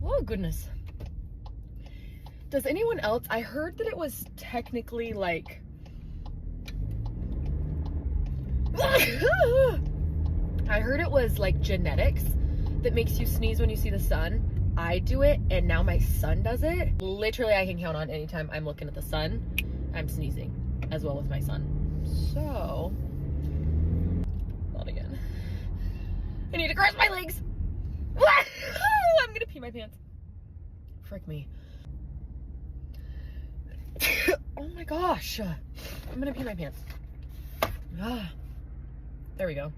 Oh, goodness. Does anyone else? I heard that it was technically like... I heard it was like genetics that makes you sneeze when you see the sun. I do it, and now my son does it. Literally, I can count on anytime I'm looking at the sun, I'm sneezing, as well with my son. So, not again. I need to cross my legs. I'm gonna pee my pants. Frick me. Oh my gosh. I'm gonna pee my pants. There we go.